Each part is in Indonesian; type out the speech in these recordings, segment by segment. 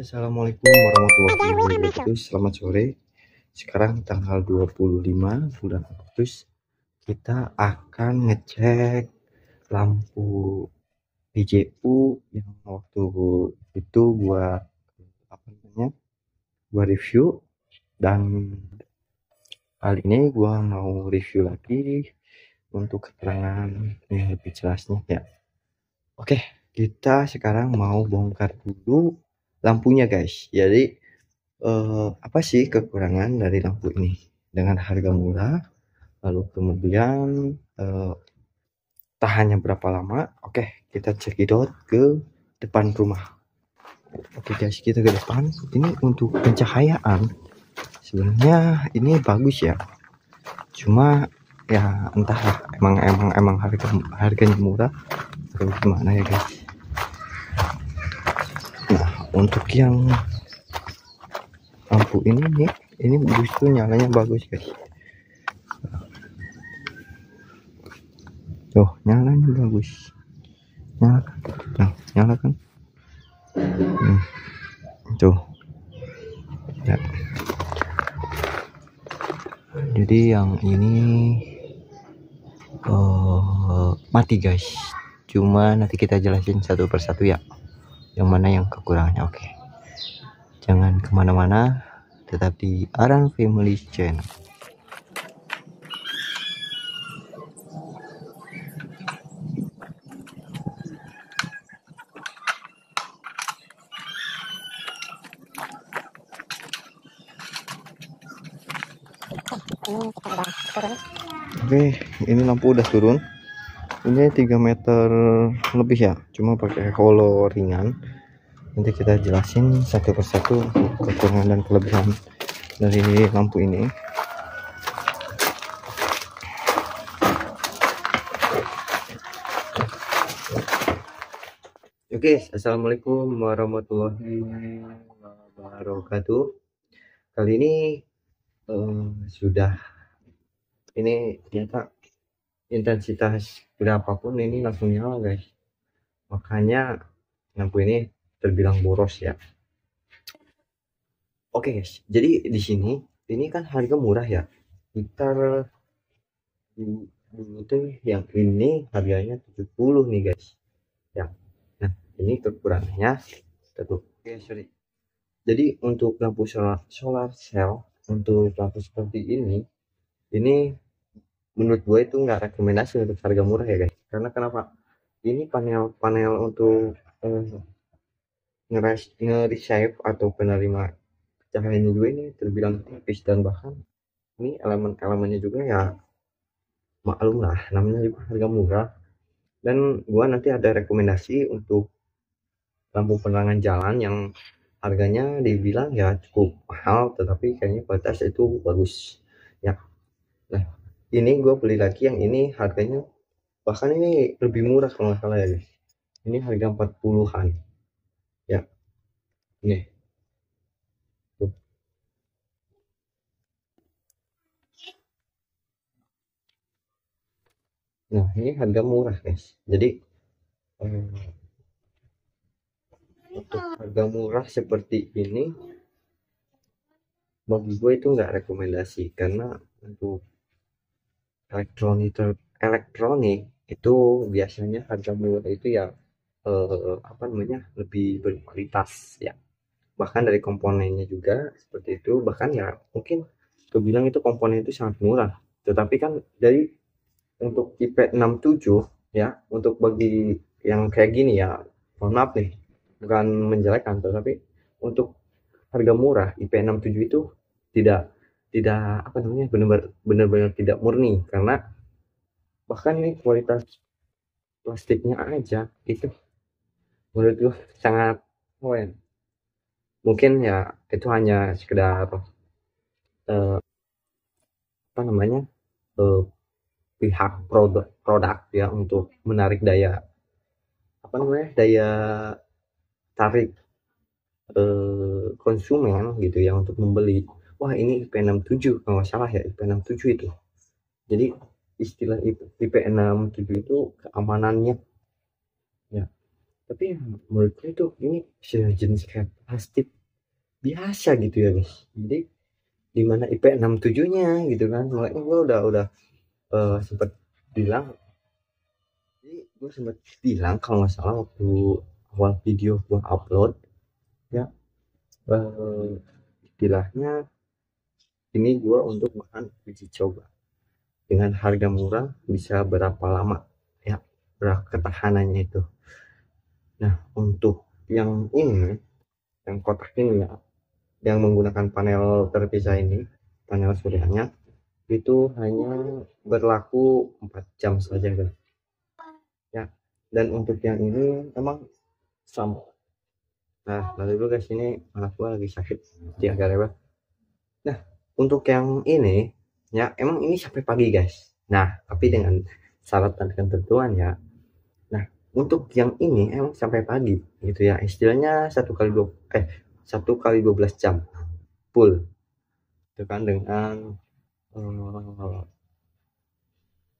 Assalamualaikum warahmatullahi wabarakatuh. Selamat sore. Sekarang tanggal 25 bulan Agustus. Kita akan ngecek lampu PJU yang waktu itu buat gua review, dan kali ini gua mau review lagi untuk keterangan yang lebih jelasnya ya. Oke, kita sekarang mau bongkar dulu lampunya guys. Jadi apa sih kekurangan dari lampu ini dengan harga murah, lalu kemudian tahannya berapa lama? Oke, kita cekidot ke depan rumah. Oke guys, kita ke depan. Ini untuk pencahayaan sebenarnya ini bagus ya, cuma ya entahlah, emang harganya murah atau gimana ya guys. Nah, untuk yang lampu ini justru nyalanya bagus guys. Tuh, nyalanya bagus. Nyala kan? Tuh. Ya. Jadi yang ini mati guys. Cuma nanti kita jelasin satu persatu ya, yang mana yang kekurangannya. Oke, jangan kemana-mana, tetap di Aran Family Channel. Oke, ini lampu udah turun. Ini 3 meter lebih ya, cuma pakai holo ringan. Nanti kita jelasin satu persatu kekurangan dan kelebihan dari lampu ini. Oke, assalamualaikum warahmatullahi wabarakatuh. Kali ini sudah ini ternyata intensitas berapapun ini langsung nyala guys, makanya lampu ini terbilang boros ya. Oke guys, jadi di sini ini kan harga murah ya, sekitar dulu tuh yang ini harganya 70 nih guys ya. Nah, ini kekurangannya tuh. Oke, sorry. Jadi untuk lampu solar cell untuk lampu seperti ini menurut gue itu nggak rekomendasi untuk harga murah ya guys. Karena kenapa? Ini panel untuk nge-reshape atau penerima cahayanya juga ini terbilang tipis, dan bahkan ini elemen-elemennya juga ya maklum lah, namanya juga harga murah. Dan gua nanti ada rekomendasi untuk lampu penerangan jalan yang harganya dibilang ya cukup mahal, tetapi kayaknya kualitas itu bagus ya. Nah, ini gue beli lagi yang ini harganya bahkan ini lebih murah kalau nggak salah ya guys. Ini harga 40-an ya. Nih tuh. Nah, ini harga murah guys. Jadi untuk harga murah seperti ini bagi gue itu nggak rekomendasi, karena untuk elektronik itu biasanya harga murah itu ya lebih berkualitas ya, bahkan dari komponennya juga seperti itu. Bahkan ya mungkin kebilang itu komponen itu sangat murah, tetapi kan dari untuk IP67 ya, untuk bagi yang kayak gini ya, mohon maaf nih, bukan menjelekkan, tetapi untuk harga murah IP67 itu tidak benar-benar tidak murni, karena bahkan ini kualitas plastiknya aja itu menurut gue sangat mungkin ya itu hanya sekedar pihak produk ya, untuk menarik daya tarik konsumen gitu ya, untuk membeli. Wah, ini IP67 kalau nggak salah ya, IP67 itu. Jadi istilah IP67 itu keamanannya ya, tapi menurutku itu ini jenis kayak plastik biasa gitu ya guys. Jadi di mana IP 67-nya gitu kan, makanya gue udah sempat bilang, jadi gue sempat bilang kalau nggak salah waktu awal video gue upload ya, eh, istilahnya ini gue untuk bahan uji coba dengan harga murah bisa berapa lama ya, berapa ketahanannya itu. Nah untuk yang ini, yang kotak ini ya, yang menggunakan panel terpisah ini, panel suryanya itu hanya berlaku 4 jam saja guys ya. Dan untuk yang ini emang sama. Nah lalu dulu guys, ini anak gua lagi sakit di agak rewel. Nah untuk yang ini ya, emang ini sampai pagi guys. Nah tapi dengan syarat dan ketentuan ya. Nah untuk yang ini emang sampai pagi gitu ya, istilahnya 1 kali 12 jam full itu kan, dengan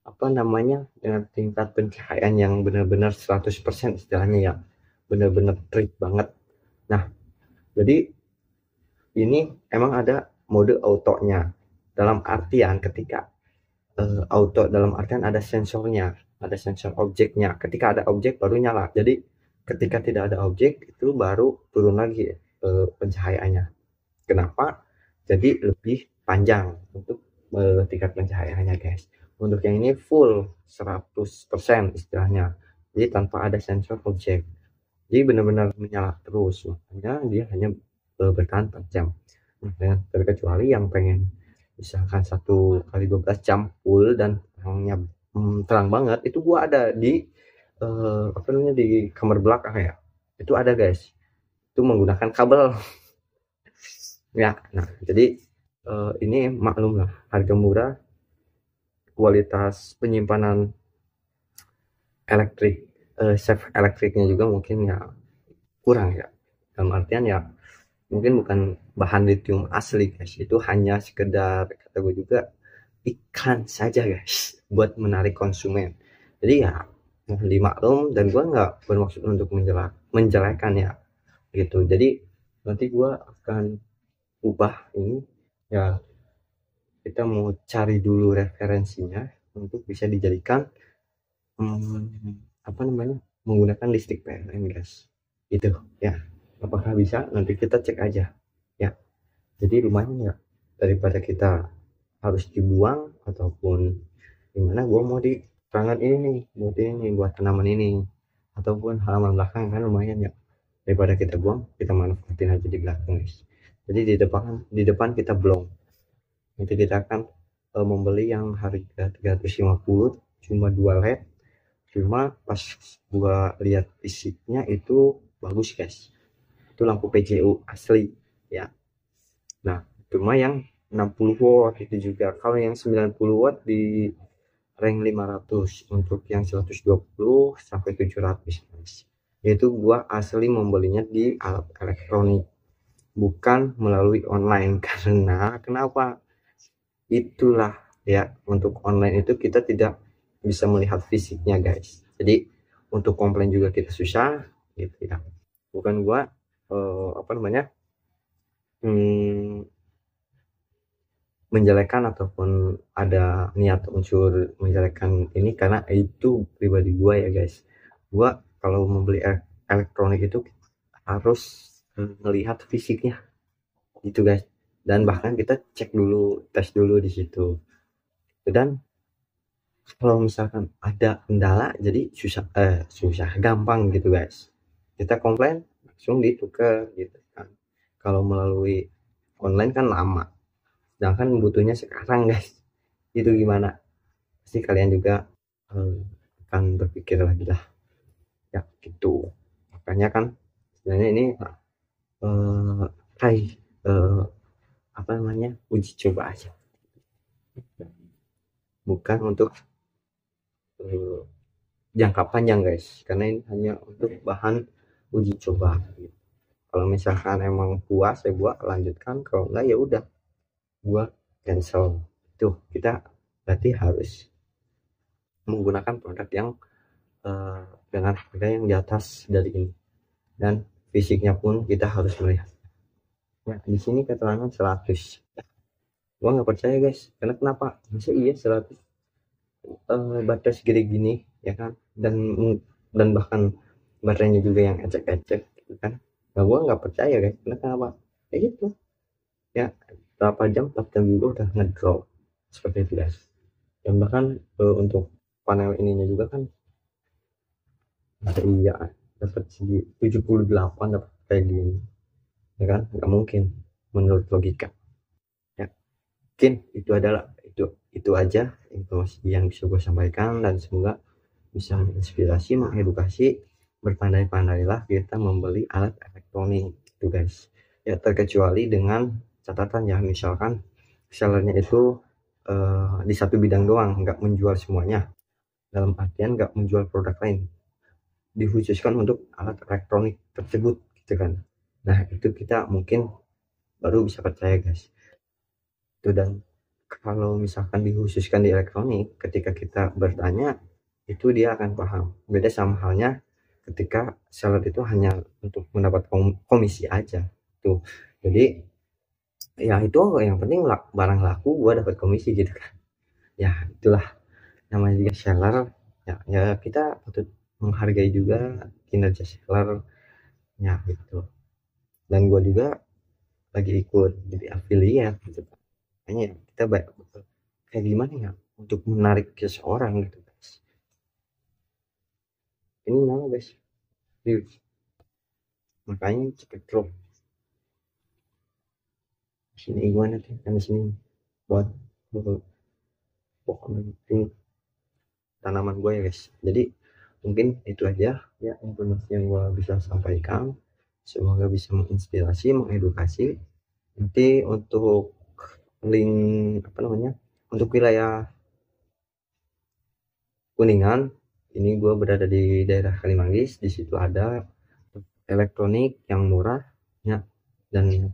apa namanya, dengan tingkat pencahayaan yang benar-benar 100% istilahnya ya, benar-benar trik banget. Nah jadi ini emang ada mode autonya, dalam artian ketika auto dalam artian ada sensornya, ada sensor objeknya, ketika ada objek baru nyala. Jadi ketika tidak ada objek itu baru turun lagi pencahayaannya. Kenapa? Jadi lebih panjang untuk tingkat pencahayaannya guys. Untuk yang ini full 100% istilahnya, jadi tanpa ada sensor objek, jadi benar-benar menyala terus, makanya dia hanya bertahan 4 jam. Nah, terkecuali yang pengen misalkan 1 kali 12 jam full dan terangnya terang banget, itu gua ada di apa namanya, di kamar belakang ya, itu ada guys, itu menggunakan kabel ya. Nah jadi ini maklum lah, harga murah, kualitas penyimpanan elektrik, safe elektriknya juga mungkin ya kurang ya, dalam artian ya mungkin bukan bahan lithium asli guys, itu hanya sekedar kata gue juga iklan saja guys buat menarik konsumen. Jadi ya mohon dimaklum, dan gue nggak bermaksud untuk menjelekan ya gitu. Jadi nanti gue akan ubah ini ya, kita mau cari dulu referensinya untuk bisa dijadikan apa namanya, menggunakan listrik PLN guys itu ya. Apakah bisa, nanti kita cek aja ya. Jadi lumayan ya, daripada kita harus dibuang ataupun gimana, gua mau di perangan ini nih, buat ini, buat tanaman ini ataupun halaman belakang kan lumayan ya, daripada kita buang kita manfaatin aja di belakang guys. Jadi di depan kita blong, itu kita akan membeli yang harga 350 cuma 2 led. Cuma pas gua lihat fisiknya itu bagus guys, itu lampu PJU asli ya. Nah cuma yang 60 watt itu juga, kalau yang 90 watt di rank 500, untuk yang 120 sampai 700 guys. Itu gua asli membelinya di alat elektronik, bukan melalui online. Karena kenapa? Itulah ya, untuk online itu kita tidak bisa melihat fisiknya guys, jadi untuk komplain juga kita susah gitu ya. Bukan gua apa namanya, menjelekan ataupun ada niat unsur menjelekan ini, karena itu pribadi gua ya guys. Gua kalau membeli elektronik itu harus melihat fisiknya gitu guys, dan bahkan kita cek dulu, tes dulu di situ. Dan kalau misalkan ada kendala jadi susah gampang gitu guys, kita komplain langsung ditukar gitu kan. Kalau melalui online kan lama, sedangkan butuhnya sekarang guys, itu gimana, pasti kalian juga akan berpikir lagi lah ya gitu. Makanya kan sebenarnya ini kayak apa namanya, uji coba aja, bukan untuk jangka panjang guys, karena ini hanya untuk bahan uji coba gitu. Kalau misalkan emang puas ya gua lanjutkan, kalau enggak ya udah gua cancel. Tuh kita berarti harus menggunakan produk yang dengan harga yang di atas dari ini, dan fisiknya pun kita harus melihat Ya, di sini keterangan 100. Gua nggak percaya guys, karena kenapa? Masa iya 100 baterai segede gini, ya kan? Dan bahkan baterainya juga yang ecek-ecek, gitu kan? Nah, gua nggak percaya guys, karena kenapa? Kayak gitu. Ya, berapa jam, 4 jam juga udah ngedrop seperti itu guys. Dan bahkan untuk panel ininya juga kan, masa iya dapat segi 78 dapat kayak gini, ya kan? Nggak mungkin menurut logika. Ya, mungkin itu aja informasi yang bisa gue sampaikan, dan semoga bisa menginspirasi, mengedukasi. Berpandai-pandailah kita membeli alat elektronik itu guys, ya terkecuali dengan catatan ya, misalkan sellernya itu di satu bidang doang, nggak menjual semuanya, dalam artian nggak menjual produk lain, dikhususkan untuk alat elektronik tersebut, gitu kan. Nah, itu kita mungkin baru bisa percaya guys itu. Dan kalau misalkan dikhususkan di elektronik, ketika kita bertanya itu dia akan paham. Beda sama halnya ketika seller itu hanya untuk mendapat komisi aja tuh. Jadi ya itu yang penting barang laku gua dapat komisi, gitu kan. Ya itulah namanya juga seller. Ya kita patut menghargai juga kinerja seller, ya gitu. Dan gua juga lagi ikut jadi affiliate gitu. Makanya kita kayak gimana ya untuk menarik seseorang gitu guys. Ini nama guys, serius. Makanya cepet drop. Sini gimana tuh kan di sini buat pohon ini tanaman gue ya guys. Jadi mungkin itu aja ya informasi yang gue bisa sampaikan. Semoga bisa menginspirasi, mengedukasi. Nanti untuk link apa namanya, untuk wilayah Kuningan, ini gue berada di daerah Kalimanggis. Di situ ada elektronik yang murah ya, dan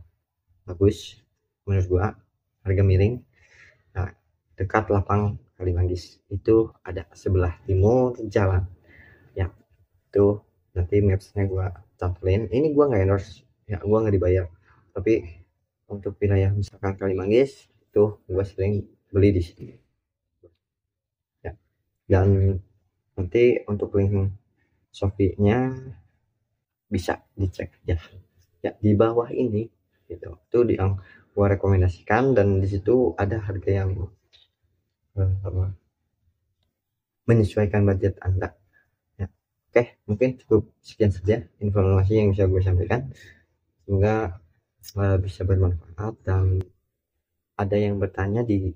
bagus menurut gua, harga miring. Nah, dekat lapang Kalimanggis itu ada sebelah timur jalan ya. Itu nanti mapsnya gua cantumin. Ini gua nggak endorse ya, gua nggak dibayar, tapi untuk wilayah misalkan Kalimanggis itu gua sering beli di sini ya. Dan nanti untuk link Shopee-nya bisa dicek ya, ya di bawah ini gitu. Itu yang gua rekomendasikan, dan di situ ada harga yang menyesuaikan budget Anda ya. Oke, mungkin cukup sekian saja informasi yang bisa gue sampaikan. Semoga bisa bermanfaat. Dan ada yang bertanya di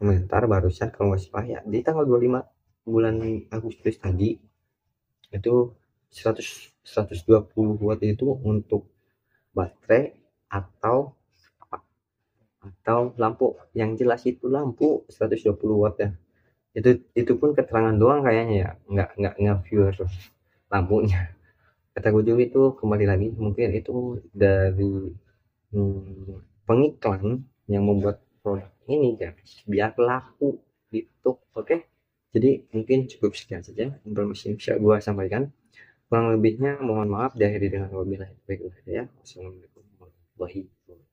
komentar barusan kalau nggak salah ya, di tanggal 25 bulan Agustus tadi, itu 120 watt itu untuk baterai atau lampu. Yang jelas itu lampu 120 watt ya. Itu pun keterangan doang kayaknya ya, nggak view lampunya. Kata gue juga itu kembali lagi mungkin itu dari pengiklan yang membuat produk ini guys biar laku gitu. Oke, jadi mungkin cukup sekian saja informasi yang bisa gue sampaikan. Kurang lebihnya mohon maaf, diakhiri dengan wabillahi taufiq wal hidayah. Wassalamualaikum warahmatullahi wabarakatuh.